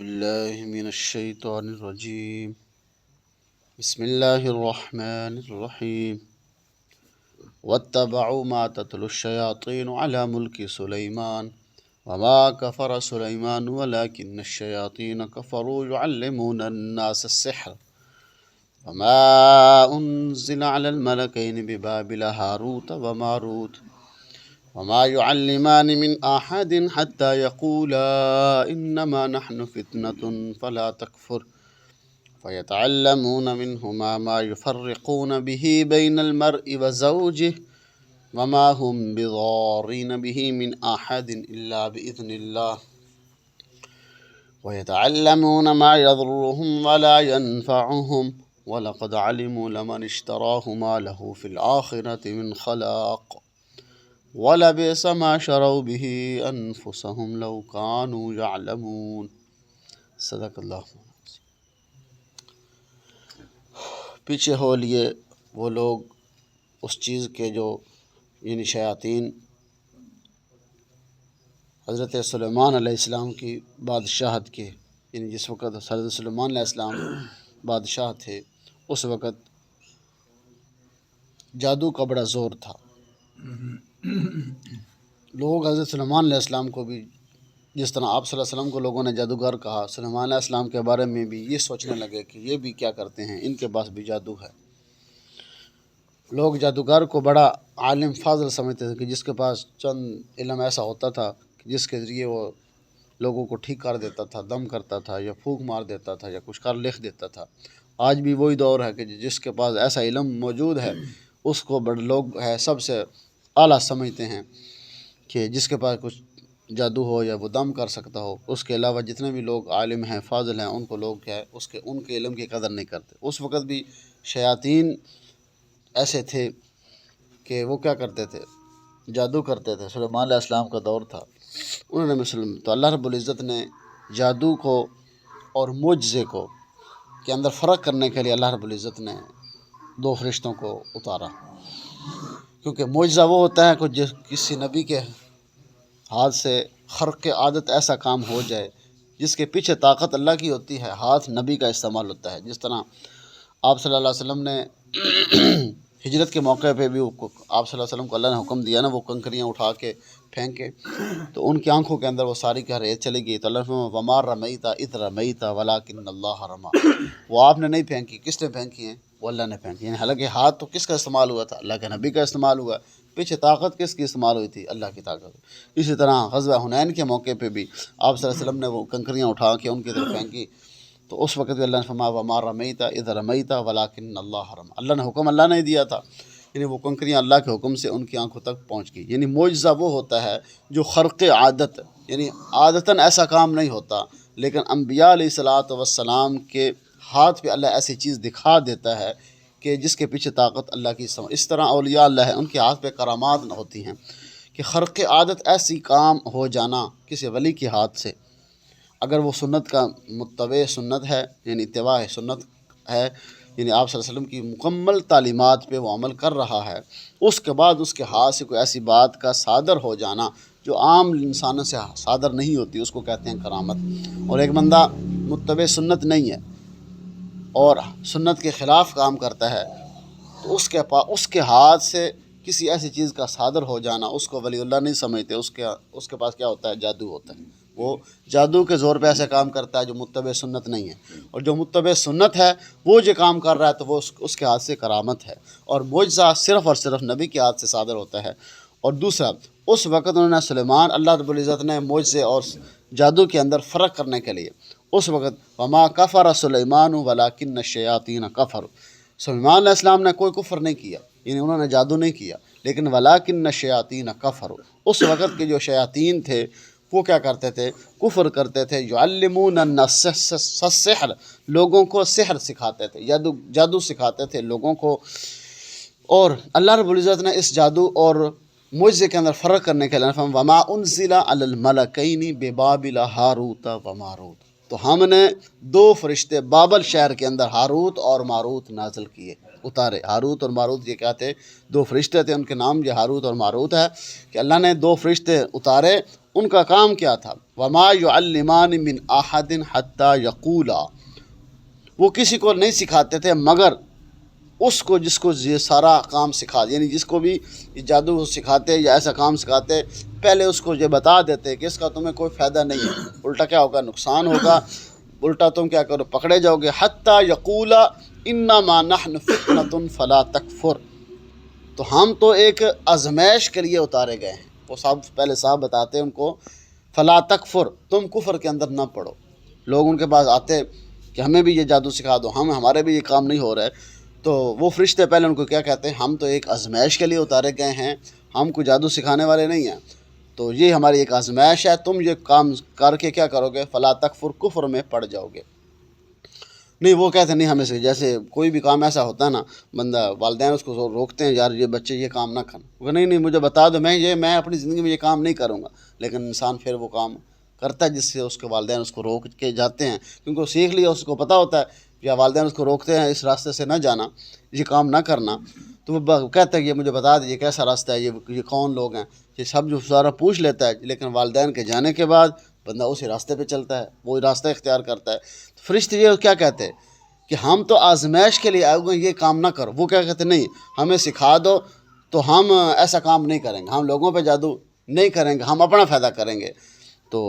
بالله من الشيطان الرجيم. بسم الله الرحمن الرحيم. واتبعوا ما تتلو الشياطين على ملك سليمان وما كفر سليمان ولكن الشياطين كفروا يعلمون الناس السحر وما أنزل على الملكين ببابل هاروت وماروت وما يعلمان من أحد حتى يقولا إنما نحن فتنة فلا تكفر فيتعلمون منهما ما يفرقون به بين المرء وزوجه وما هم بضارين به من أحد إلا بإذن الله ويتعلمون ما يضرهم ولا ينفعهم ولقد علموا لمن اشتراه ما له في الآخرة من خلاق وَلَبِئْسَ مَا شَرَوْا بِهِ أَنفُسَهُمْ لَوْ كَانُوا يَعْلَمُونَ۔ صدق اللہ۔ پیچھے ہو لیے وہ لوگ اس چیز کے جو یعنی شیاطین حضرت سلیمان علیہ السلام کی بادشاہت کے، یعنی جس وقت حضرت سلیمان علیہ السلام بادشاہ تھے اس وقت جادو کا بڑا زور تھا۔ لوگ حضرت سلیمان علیہ السلام کو بھی، جس طرح آپ صلی اللہ علیہ وسلم کو لوگوں نے جادوگر کہا، سلیمان علیہ السلام کے بارے میں بھی یہ سوچنے لگے کہ یہ بھی کیا کرتے ہیں، ان کے پاس بھی جادو ہے۔ لوگ جادوگر کو بڑا عالم فاضل سمجھتے تھے کہ جس کے پاس چند علم ایسا ہوتا تھا کہ جس کے ذریعے وہ لوگوں کو ٹھیک کر دیتا تھا، دم کرتا تھا یا پھونک مار دیتا تھا یا کچھ کر لکھ دیتا تھا۔ آج بھی وہی دور ہے کہ جس کے پاس ایسا علم موجود ہے اس کو بڑے لوگ سب سے اعلیٰ سمجھتے ہیں کہ جس کے پاس کچھ جادو ہو یا وہ دم کر سکتا ہو۔ اس کے علاوہ جتنے بھی لوگ عالم ہیں، فاضل ہیں، ان کو لوگ کیا ہے ان کے علم کی قدر نہیں کرتے۔ اس وقت بھی شیاطین ایسے تھے کہ وہ کیا کرتے تھے، جادو کرتے تھے۔ سلیمان علیہ السلام کا دور تھا، انہوں نے تو اللہ رب العزت نے جادو کو اور معجزے کو کے اندر فرق کرنے کے لیے اللہ رب العزت نے دو فرشتوں کو اتارا، کیونکہ معجزہ وہ ہوتا ہے کہ جس کسی نبی کے ہاتھ سے خرق عادت ایسا کام ہو جائے جس کے پیچھے طاقت اللہ کی ہوتی ہے، ہاتھ نبی کا استعمال ہوتا ہے۔ جس طرح آپ صلی اللہ علیہ وسلم نے ہجرت کے موقع پہ بھی آپ صلی اللہ علیہ وسلم کو اللہ نے حکم دیا نا، وہ کنکریاں اٹھا کے پھینکے تو ان کی آنکھوں کے اندر وہ ساری کی ریت چلی گئی، تو اللہ نے فرمایا وَمَا رَمَيْتَ إِذْ رَمَيْتَ وَلَٰكِنَّ اللَّهَ رَمَىٰ۔ وہ آپ نے نہیں پھینکی، کس نے پھینکی ہیں؟ وہ اللہ نے پھینکی۔ یعنی حالانکہ ہاتھ تو کس کا استعمال ہوا تھا؟ اللہ کے نبی کا استعمال ہوا، پیچھے طاقت کس کی استعمال ہوئی تھی؟ اللہ کی طاقت۔ اسی طرح غزوہ حنین کے موقع پہ بھی آپ صلی اللہ علیہ وسلم نے وہ کنکریاں اٹھا کے ان کی طرف پھینکی، تو اس وقت بھی اللہ نے فرمایا وَمَا رَمَيْتَ إِذْ رَمَيْتَ وَلَٰكِنَّ اللَّهَ رَمَىٰ۔ اللہ نے حکم اللہ نے دیا تھا، یعنی وہ کنکریاں اللہ کے حکم سے ان کی آنکھوں تک پہنچ گئی۔ یعنی معجزہ وہ ہوتا ہے جو خرق عادت، یعنی عادتاً ایسا کام نہیں ہوتا، لیکن انبیاء علیہ السلام کے ہاتھ پہ اللہ ایسی چیز دکھا دیتا ہے کہ جس کے پیچھے طاقت اللہ کی اس طرح اولیاء اللہ ہے، ان کے ہاتھ پہ کرامات ہوتی ہیں کہ خرق عادت ایسی کام ہو جانا کسی ولی کے ہاتھ سے، اگر وہ سنت کا متبع سنت ہے، یعنی اتباع سنت ہے، یعنی آپ صلی اللہ علیہ وسلم کی مکمل تعلیمات پہ وہ عمل کر رہا ہے، اس کے بعد اس کے ہاتھ سے کوئی ایسی بات کا صادر ہو جانا جو عام انسانوں سے صادر نہیں ہوتی، اس کو کہتے ہیں کرامت۔ اور ایک بندہ متبع سنت نہیں ہے اور سنت کے خلاف کام کرتا ہے تو اس کے ہاتھ سے کسی ایسی چیز کا صادر ہو جانا اس کو ولی اللہ نہیں سمجھتے، اس کے پاس کیا ہوتا ہے؟ جادو ہوتا ہے۔ وہ جادو کے زور پہ ایسے کام کرتا ہے جو متبع سنت نہیں ہے، اور جو متبع سنت ہے وہ جو کام کر رہا ہے تو وہ اس کے ہاتھ سے کرامت ہے، اور معجزہ صرف اور صرف نبی کے ہاتھ سے صادر ہوتا ہے۔ اور دوسرا، اس وقت انہوں نے سلیمان، اللہ رب العزت نے معجزے اور جادو کے اندر فرق کرنے کے لیے اس وقت وَمَا كَفَرَ سُلَيْمَانُ وَلَٰكِنَّ الشَّيَاطِينَ كَفَرُوا، سلیمان علیہ السلام نے کوئی کفر نہیں کیا، یعنی انہوں نے جادو نہیں کیا، لیکن وَلَٰكِنَّ الشَّيَاطِينَ كَفَرُوا، اس وقت کے جو شیاطین تھے وہ کیا کرتے تھے؟ کفر کرتے تھے۔ يُعَلِّمُونَ النَّاسَ السِّحْرَ، لوگوں کو سحر سکھاتے تھے، جادو سکھاتے تھے لوگوں کو۔ اور اللہ رب العزت نے اس جادو اور معجزے کے اندر فرق کرنے کے لیے وَمَا أُنزِلَ عَلَى الْمَلَكَيْنِ بِبَابِلَ هَارُوتَ وَمَارُوتَ، تو ہم نے دو فرشتے بابل شہر کے اندر ہاروت اور ماروت نازل کیے، اتارے۔ ہاروت اور ماروت یہ کیا تھے؟ دو فرشتے تھے، ان کے نام یہ ہاروت اور ماروت ہے کہ اللہ نے دو فرشتے اتارے ان کا کام کیا تھا؟ وما يعلمان من احد حتى يقولا، وہ کسی کو نہیں سکھاتے تھے مگر اس کو جس کو یہ سارا کام سکھا، یعنی جس کو بھی یہ جادو سکھاتے یا ایسا کام سکھاتے، پہلے اس کو یہ بتا دیتے کہ اس کا تمہیں کوئی فائدہ نہیں ہے، الٹا کیا ہوگا؟ نقصان ہوگا، الٹا تم کیا کرو؟ پکڑے جاؤ گے۔ حتیٰ یقولا انما نحن فتنۃ فلا تکفر، تو ہم تو ایک آزمائش کے لیے اتارے گئے ہیں، وہ پہلے صاحب بتاتے ہیں ان کو، فلا تکفر، تم کفر کے اندر نہ پڑو۔ لوگ ان کے پاس آتے کہ ہمیں بھی یہ جادو سکھا دو، ہمارے بھی یہ کام نہیں ہو رہا ہے، تو وہ فرشتے پہلے ان کو کیا کہتے ہیں؟ ہم تو ایک آزمائش کے لیے اتارے گئے ہیں، ہم کوئی جادو سکھانے والے نہیں ہیں، تو یہ ہماری ایک آزمائش ہے، تم یہ کام کر کے کیا کرو گے؟ فلا تکفر، کفر میں پڑ جاؤ گے۔ نہیں، وہ کہتے ہیں نہیں ہمیں سے، جیسے کوئی بھی کام ایسا ہوتا ہے نا، بندہ والدین اس کو روکتے ہیں، یار یہ بچے یہ کام نہ کرنا، وہ نہیں مجھے بتا دو، میں اپنی زندگی میں یہ کام نہیں کروں گا، لیکن انسان پھر وہ کام کرتا ہے جس سے اس کے والدین اس کو روک کے جاتے ہیں، کیونکہ وہ سیکھ لیا، اس کو پتہ ہوتا ہے، یا والدین اس کو روکتے ہیں اس راستے سے نہ جانا، یہ کام نہ کرنا، تو وہ کہتا ہے کہ یہ مجھے بتا دیجیے کیسا راستہ ہے، یہ کون لوگ ہیں، یہ سب جو سارا پوچھ لیتا ہے، لیکن والدین کے جانے کے بعد بندہ اسی راستے پہ چلتا ہے، وہی راستہ اختیار کرتا ہے۔ تو فرشتے یہ کیا کہتے ہیں کہ ہم تو آزمائش کے لیے آئے ہوئے ہیں، یہ کام نہ کرو۔ وہ کیا کہتے ہیں؟ نہیں، ہمیں سکھا دو تو ہم ایسا کام نہیں کریں گے، ہم لوگوں پہ جادو نہیں کریں گے، ہم اپنا فائدہ کریں گے۔ تو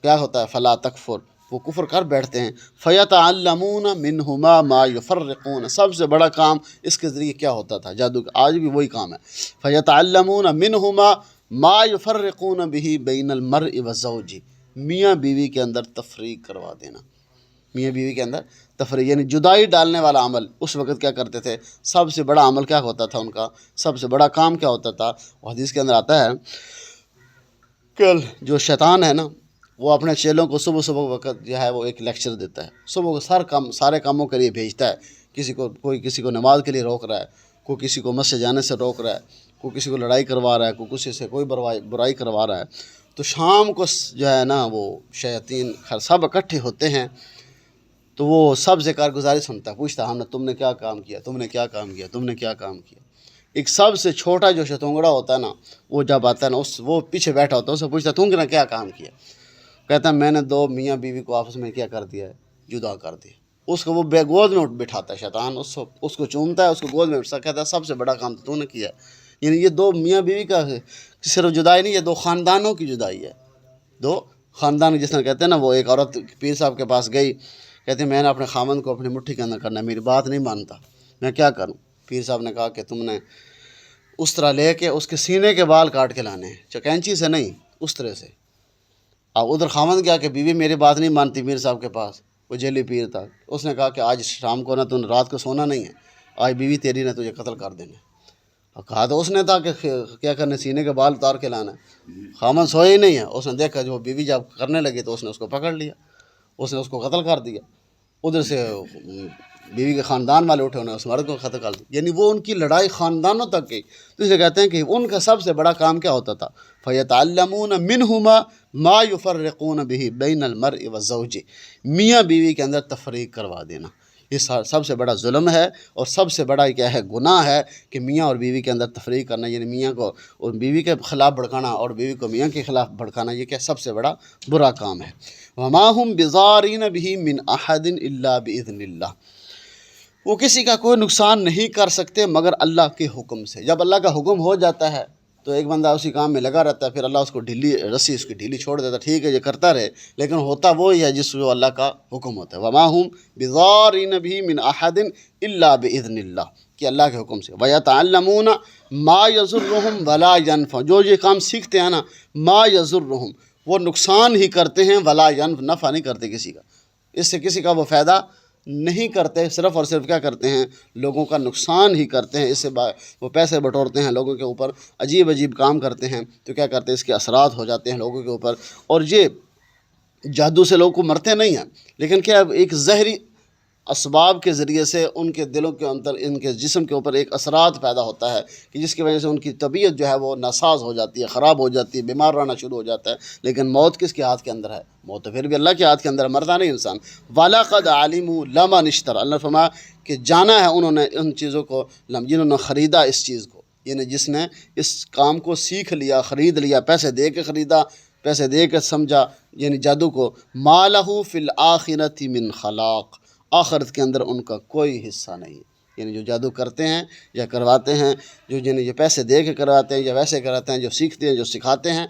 کیا ہوتا ہے؟ فلا تکفر، وہ کفر کر بیٹھتے ہیں۔ فیتعلمون منہما ما یفرقون، سب سے بڑا کام اس کے ذریعے کیا ہوتا تھا جادو کا، آج بھی وہی کام ہے۔ فیتعلمون منہما ما یفرقون بہ بین المرء والزوج، میاں بیوی کے اندر تفریق کروا دینا، میاں بیوی کے اندر تفریق یعنی جدائی ڈالنے والا عمل اس وقت کیا کرتے تھے؟ سب سے بڑا عمل کیا ہوتا تھا ان کا؟ سب سے بڑا کام کیا ہوتا تھا؟ وہ حدیث کے اندر آتا ہے کہ جو شیطان ہے نا، وہ اپنے چیلوں کو صبح وقت جو ہے وہ ایک لیکچر دیتا ہے، صبح کو سارے کاموں کے لیے بھیجتا ہے، کوئی کسی کو نماز کے لیے روک رہا ہے، کوئی کسی کو مسجد جانے سے روک رہا ہے، کوئی کسی کو لڑائی کروا رہا ہے، کوئی کسی سے کوئی برائی کروا رہا ہے۔ تو شام کو جو ہے نا وہ شیاطین سب اکٹھے ہوتے ہیں، تو وہ سب سے کارگزاری سنتا ہے، پوچھتا ہے تم نے کیا کام کیا، تم نے کیا کام کیا، تم نے کیا کام کیا۔ ایک سب سے چھوٹا جو شتونگڑا ہوتا ہے نا، وہ جب آتا ہے نا، وہ پیچھے بیٹھا ہوتا ہے، اسے پوچھتا ہے تم نے کیا کام کیا؟ کہتا ہے میں نے دو میاں بیوی کو آپس میں کیا کر دیا ہے؟ جدا کر دیا۔ اس کو وہ گود میں بٹھاتا ہے شیطان، اس کو چومتا ہے، اس کو گود میں بٹھتا ہے، کہتا ہے سب سے بڑا کام تو نے کیا ہے۔ یعنی یہ دو میاں بیوی کا صرف جدائی نہیں، یہ دو خاندانوں کی جدائی ہے، دو خاندان، جس نے کہتے ہیں نا، وہ ایک عورت پیر صاحب کے پاس گئی، کہتے ہیں میں نے اپنے خامند کو اپنی مٹھی کے اندر کرنا ہے، میری بات نہیں مانتا، میں کیا کروں؟ پیر صاحب نے کہا کہ تم نے اس طرح لے کے اس کے سینے کے بال کاٹ کے لانے ہیں، کینچی سے نہیں، اس طرح سے۔ اب ادھر خامند کیا کہ بیوی میری بات نہیں مانتی، پیر صاحب کے پاس، وہ جیلی پیر تھا، اس نے کہا کہ آج شام کو نہ تو رات کو سونا نہیں ہے، آج بیوی تیری نے تجھے قتل کر دینا ہے۔ اور کہا تو اس نے تھا کہ کیا کرنے، سینے کے بال اتار کے لانا ہے۔ خامند سویا ہی نہیں ہے، اس نے دیکھا جو بیوی جب کرنے لگی تو اس نے اس کو پکڑ لیا، اس نے اس کو قتل کر دیا۔ ادھر سے بیوی کے خاندان والے اٹھے، انہیں اس مرد کو قتل کر دیا، یعنی وہ ان کی لڑائی خاندانوں تک گئی۔ تو اسے کہتے ہیں کہ ان کا سب سے بڑا کام کیا ہوتا تھا؟ فَيَتَعَلَّمُونَ مِنْهُمَا مَا يُفَرِّقُونَ بِهِ بَيْنَ الْمَرْءِ وَالزَّوْجِ، میاں بیوی کے اندر تفریق کروا دینا، یہ سب سے بڑا ظلم ہے، اور سب سے بڑا کیا ہے؟ گناہ ہے کہ میاں اور بیوی کے اندر تفریق کرنا، یعنی میاں کو اور بیوی کے خلاف بھڑکانا اور بیوی کو میاں کے خلاف بھڑکانا، یہ کیا سب سے بڑا برا کام ہے۔ وَمَا هُمْ بِضَارِّينَ بِهِ مِنْ أَحَدٍ إِلَّا بِإِذْنِ اللَّهِ، وہ کسی کا کوئی نقصان نہیں کر سکتے مگر اللہ کے حکم سے۔ جب اللہ کا حکم ہو جاتا ہے تو ایک بندہ اسی کام میں لگا رہتا ہے، پھر اللہ اس کو رسی اس کی ڈھیلی چھوڑ دیتا ہے، ٹھیک ہے یہ کرتا رہے، لیکن ہوتا وہی ہے جس جو اللہ کا حکم ہوتا ہے۔ وَمَا هُمْ بِضَارِّينَ بِهِ مِنْ أَحَدٍ إِلَّا بِإِذْنِ اللَّهِ، کہ اللہ کے حکم سے۔ وَيَتَعَلَّمُونَ مَا يَضُرُّهُمْ وَلَا يَنْفَعُهُمْ، جو یہ کام سیکھتے ہیں نا، ما يَضُرُّهُمْ، وہ نقصان ہی کرتے ہیں، ولا نفع نہیں کرتے کسی کا، اس سے کسی کا وہ فائدہ نہیں کرتے، صرف اور صرف کیا کرتے ہیں؟ لوگوں کا نقصان ہی کرتے ہیں، اس سے وہ پیسے بٹورتے ہیں لوگوں کے اوپر، عجیب عجیب کام کرتے ہیں، تو کیا کرتے ہیں؟ اس کے اثرات ہو جاتے ہیں لوگوں کے اوپر، اور یہ جادو سے لوگ کو مرتے نہیں ہیں، لیکن کیا ایک زہری اسباب کے ذریعے سے ان کے دلوں کے اندر، ان کے جسم کے اوپر ایک اثرات پیدا ہوتا ہے کہ جس کی وجہ سے ان کی طبیعت جو ہے وہ ناساز ہو جاتی ہے، خراب ہو جاتی ہے، بیمار رہنا شروع ہو جاتا ہے۔ لیکن موت کس کے ہاتھ کے اندر ہے؟ موت تو پھر بھی اللہ کے ہاتھ کے اندر ہے، مرتا نہیں انسان۔ وَلَقَدْ عَلِمُوا لَمَنِ اشْتَرَىٰ، اللہ نے فرمایا کہ جانا ہے انہوں نے ان چیزوں کو، جنہوں نے خریدا اس چیز کو، یعنی جس نے اس کام کو سیکھ لیا، خرید لیا، پیسے دے کے خریدا، پیسے دے کر سمجھا یعنی جادو کو، ما لہ فی الآخرۃ من خلاق، آخرت کے اندر ان کا کوئی حصہ نہیں ہے۔ یعنی جو جادو کرتے ہیں یا کرواتے ہیں، جو جنہیں یہ پیسے دے کے کرواتے ہیں یا ویسے کراتے ہیں، جو سیکھتے ہیں جو سکھاتے ہیں،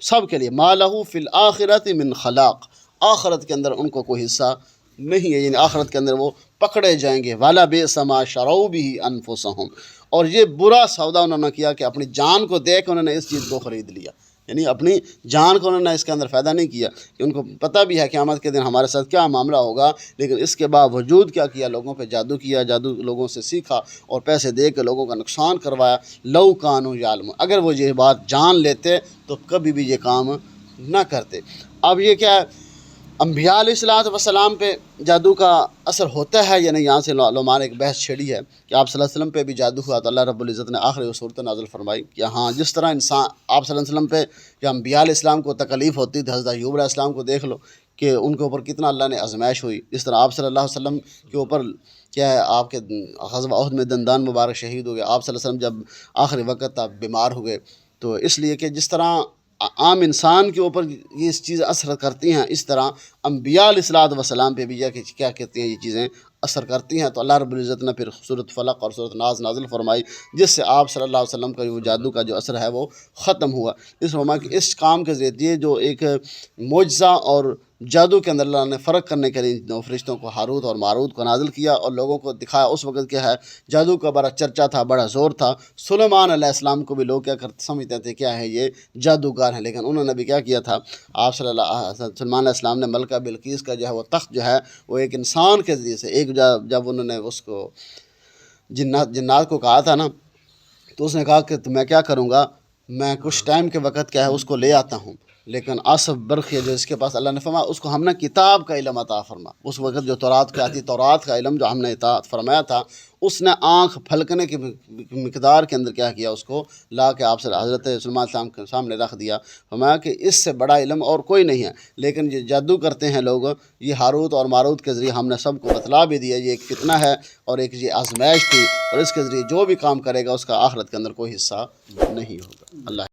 سب کے لیے ما لہ فی الآخرۃ من خلاق، آخرت کے اندر ان کو کوئی حصہ نہیں ہے، یعنی آخرت کے اندر وہ پکڑے جائیں گے۔ وَلَا بِئْسَ مَا شَرَوْا بِهِ أَنفُسَهُمْ، اور یہ برا سودا انہوں نے کیا کہ اپنی جان کو دے کے انہوں نے اس چیز کو خرید لیا، یعنی اپنی جان کو انہوں نے اس کے اندر فائدہ نہیں کیا، کہ ان کو پتہ بھی ہے قیامت کے دن ہمارے ساتھ کیا معاملہ ہوگا، لیکن اس کے باوجود کیا کیا، لوگوں پہ جادو کیا، جادو لوگوں سے سیکھا اور پیسے دے کے لوگوں کا نقصان کروایا۔ لَوْ كَانُوا يَعْلَمُونَ، اگر وہ یہ بات جان لیتے تو کبھی بھی یہ کام نہ کرتے۔ اب یہ کیا ہے، انبیاء علیہ الصلوۃ والسلام پہ جادو کا اثر ہوتا ہے یا نہیں، یہاں سے علماء نے ایک بحث چھیڑی ہے کہ آپ صلی اللہ علیہ وسلم پہ بھی جادو ہوا تو اللہ رب العزت نے آخری صورت نازل فرمائی کہ ہاں جس طرح انسان آپ صلی اللہ علیہ وسلم پہ یا انبیاء علیہ السلام کو تکلیف ہوتی تھی، حضرت ایوب علیہ السلام کو دیکھ لو کہ ان کے اوپر کتنا اللہ نے آزمائش ہوئی، اس طرح آپ صلی اللہ علیہ وسلم کے اوپر کیا ہے، آپ کے غزوہ احد میں دندان مبارک شہید ہو گئے، آپ صلی اللہ علیہ وسلم جب آخری وقت آپ بیمار ہوئے، تو اس لیے کہ جس طرح عام انسان کے اوپر یہ چیزیں اثر کرتی ہیں، اس طرح انبیاء علیہ الصلوۃ والسلام پہ بھی کیا کہتے ہیں یہ چیزیں اثر کرتی ہیں۔ تو اللہ رب العزت نے پھر سورۃ فلق اور سورۃ ناس نازل فرمائی، جس سے آپ صلی اللہ علیہ وسلم کا جو جادو کا جو اثر ہے وہ ختم ہوا۔ اس فرمایا کہ اس کام کے ذریعے جو ایک معجزہ اور جادو کے اندر اللہ نے فرق کرنے کے لیے دو فرشتوں کو ہاروت اور ماروت کو نازل کیا اور لوگوں کو دکھایا۔ اس وقت کیا ہے، جادو کا بڑا چرچا تھا، بڑا زور تھا۔ سلیمان علیہ السلام کو بھی لوگ کیا کرتے سمجھتے تھے کیا ہے یہ جادوگر ہیں، لیکن انہوں نے بھی کیا کیا تھا، آپ سلیمان علیہ السلام نے ملکہ بلقیس کا جو ہے وہ تخت جو ہے وہ ایک انسان کے ذریعے سے، ایک جب انہوں نے اس کو جنات کو کہا تھا نا، تو اس نے کہا کہ میں کیا کروں گا، میں کچھ ٹائم کے وقت کیا ہے اس کو لے آتا ہوں، لیکن آصف برقیہ جو اس کے پاس اللہ نے فرمایا اس کو ہم نے کتاب کا علم عطا فرما، اس وقت جو تورات کی آتی، تورات کا علم جو ہم نے عطا فرمایا تھا، اس نے آنکھ پھلکنے کی مقدار کے اندر کیا کیا، اس کو لا کے آپ سے حضرت سلیمان علیہ السلام کے سامنے رکھ دیا، فرمایا کہ اس سے بڑا علم اور کوئی نہیں ہے، لیکن یہ جادو کرتے ہیں لوگ، یہ ہاروت اور ماروت کے ذریعے ہم نے سب کو بتلا بھی دیا، یہ ایک فتنہ ہے اور ایک یہ آزمائش تھی، اور اس کے ذریعے جو بھی کام کرے گا اس کا آخرت کے اندر کوئی حصہ نہیں ہوگا۔ اللہ